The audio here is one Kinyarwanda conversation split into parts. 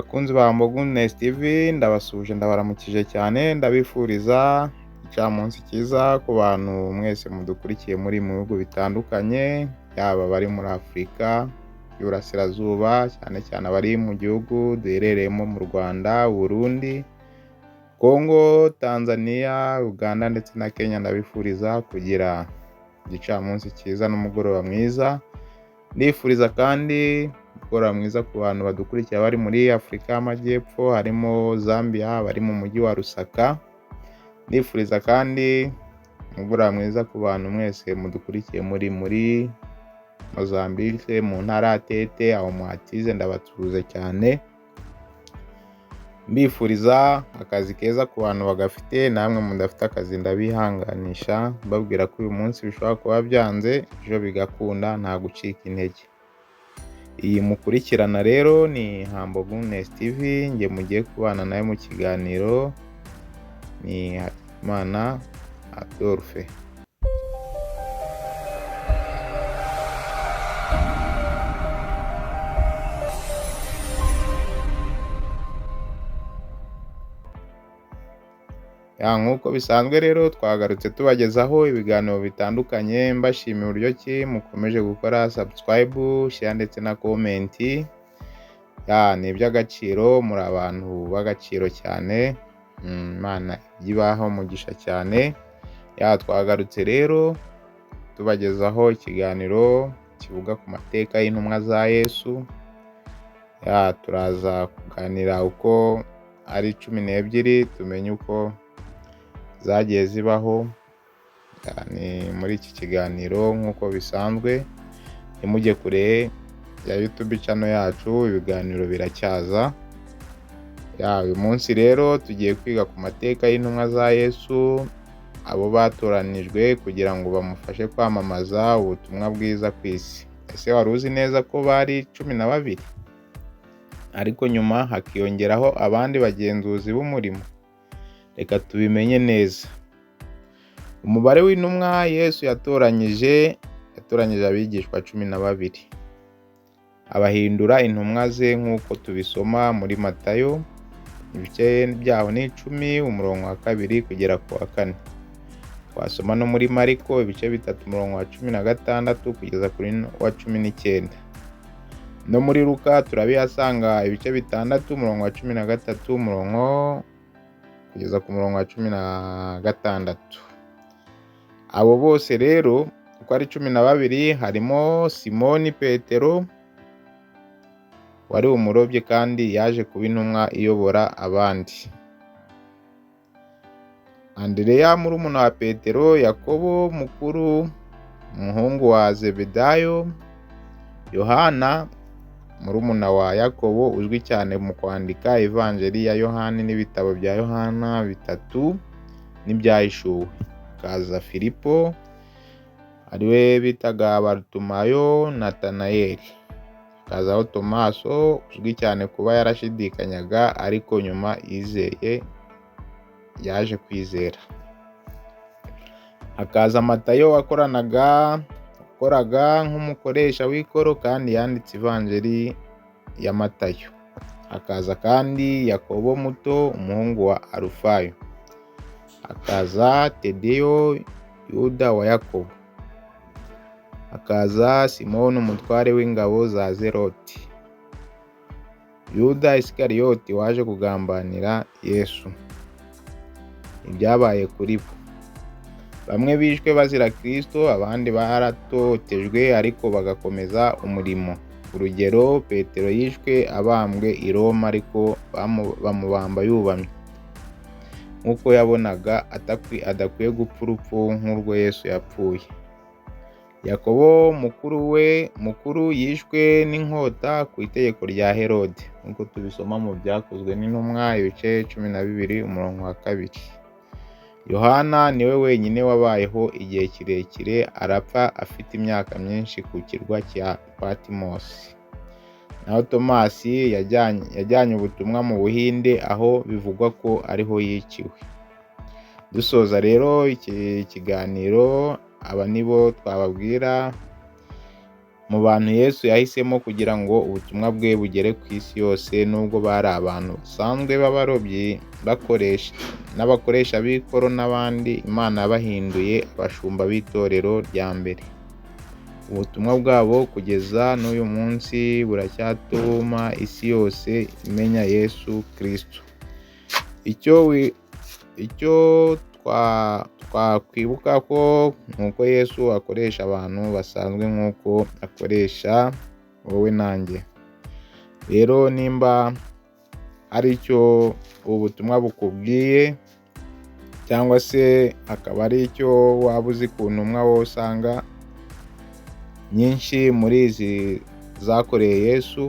Bakunzi ba Goodness TV ndabasuje ndabaramukije cyane ndabifuriza igicamunsi cyiza ku bantu mwese mudukurikiye muri mu bihugu bitandukanye, yaba bari muri Afurika y'Uburasirazuba cyane cyane abari mu gihugu duherereyemo mu Rwanda, Burundi, Congo, Tanzania, Uganda ndetse na Kenya. Ndabifuriza kugira igicamunsi cyiza n'umugoroba mwiza. Ndifuriza kandi umugoroba mwiza ku bantu badukurikiye bari muri Afurika y'Amajyepfo, harimo Zambia, bari mu mujyi wa Lusaka. Ndifuriza kandi umugoroba mwiza ku bantu mwese mudukurikiye muri Mozambique, mu ntara ya Tete, aho muhatize ndabatuze cyane. Mbifuriza akazi keza ku bantu bagafite, namwe mudafite akazi ndabihanganisha mbabwira ko uyu munsi bishobora kuba byanze ejo bigakunda, nta gucika intege. Iyi mukurikirana rero ni Goodness TV, njye mugiye kubana nawe mu kiganiro ni Hakizimana Adolphe. Nk'uko bisanzwe rero twagarutse tubagezaho ibiganiro bitandukanye, mbashimira uburyo ki mukomeje gukora subscribe, share ndetse na comment. Ni iby'agaciro, muri abantu b'agaciro cyane, Imana ibaha umugisha cyane. Twagarutse rero tubagezaho ikiganiro kivuga ku mateka y'intumwa za Yesu. Turaza kuganira uko ari 12, tumenye uko zagiye zibaho. Ni muri iki kiganiro nk'uko bisanzwe, ntimujye kure ya YouTube channel yacu, ibiganiro biracyaza. Uyu munsi rero tugiye kwiga ku mateka y'intumwa za Yesu, abo batoranijwe kugira ngo bamufashe kwamamaza ubutumwa bwiza ku isi. Ese wari uzi neza ko bari 12? Ariko nyuma hakiyongeraho abandi bagenzuzi b'umurimo? Reka tubimenye neza. Umubare w'intumwa Yesu yatoranyije abigishwa 12, abahindura intumwa ze nk'uko tubisoma muri Matayo, ibice byaho ni 10 umurongo wa 2 kugera ku wa 4. Twasoma no muri Mariko ibice 3 umurongo wa 16 kugeza kuri wa 19. No muri Luka turabihasanga ibice 6 umurongo wa 13 umurongo kugeza ku murongo wa 16. Abo bose rero uko ari 12 harimo Simoni Petero wari umurobyi kandi yaje kuba intumwa iyobora abandi, Andereya murumuna wa Petero, Yakobo mukuru umuhungu wa Zebedayo, Yohana murumuna wa Yakobo uzwi cyane mu kwandika Evanjeli ya Yohana n'ibitabo bya Yohana 3 n'ibyahishuwe. Kaza Filipo ariwe bitaga Bartumayo, Natanayeli. Kazaho Tomaso uzwi cyane kuba yarashidikanyaga ariko nyuma yaje kwizera. Hakaza Matayo wakoraga nk'umukoresha w'ikoro kandi yanditse Evanjeli ya Matayo. Hakaza kandi Yakobo muto umuhungu wa Alufayo. Hakaza Tedeyo Yuda wa Yakobo. Hakaza Simoni umutware w'ingabo za Zeroti. Yuda Isikariyoti waje kugambanira Yesu. Ibyabaye kuri bo: bamwe bishwe bazira Kristo, abandi baratotejwe ariko bagakomeza umurimo. Urugero, Petero yishwe abambwe i Roma ariko bamubamba yubamye, nk'uko yabonaga adakwiye gupfa urupfu nk'urwo Yesu yapfuye. Yakobo mukuru yishwe n'inkota ku itegeko rya Herode, nk'uko tubisoma mu Byakozwe n'Intumwa ibice 12 umurongo wa 2. Yohana niwe wenyine wabayeho igihe kirekire, arapfa afite imyaka myinshi ku kirwa cya Patimosi. Naho Tomasi yajyanye ubutumwa mu Buhinde, aho bivugwa ko ariho yiciwe. Dusoza rero iki kiganiro, aba nibo twababwira mu bantu Yesu yahisemo kugira ngo ubutumwa bwe bugere ku isi yose, nubwo bari abantu basanzwe b'abarobyi n'abakoresha b'ikoro n'abandi, Imana yabahinduye abashumba b'itorero rya mbere. Ubutumwa bwabo kugeza n'uyu munsi buracyatuma isi yose imenya Yesu Kristo. Icyo twakwibuka ko nuko Yesu akoresha abantu basanzwe nk'uko akoresha wowe nanjye. Rero nimba hari icyo ubu butumwa bukubwiye, cyangwa se akaba ari icyo waba uzi ku ntumwa wowe usanga nyinshi muri izi zakoreye Yesu,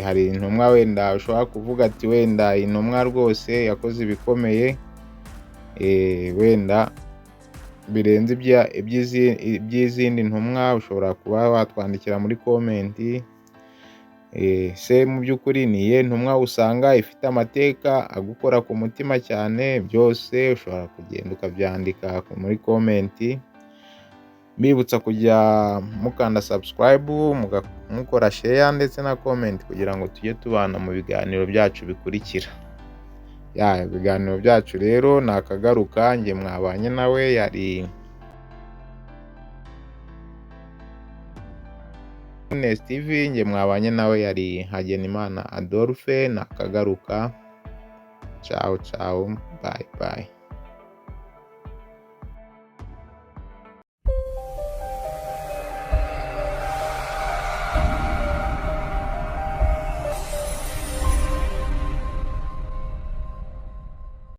hari intumwa wenda ushobora kuvuga ati wenda intumwa rwose yakoze ibikomeye, wenda birenze iby'izindi ntumwa, ushobora kuba watwandikira muri komenti. Se mu by'ukuri ni iyihe ntumwa usanga ifite amateka agukora ku mutima cyane? Byose ushobora kugenda ukabyandika muri komenti. Mbibutsa kujya mukanda subscribe, mukora share ndetse na comment kugira ngo tujye tubana mu biganiro byacu bikurikira. Ibiganiro byacu rero nakagaruka, njye mwabanye nawe yari TV, njye mwabanye nawe yari Hagenimana Adolphe. Nakagaruka. Ciao, bye.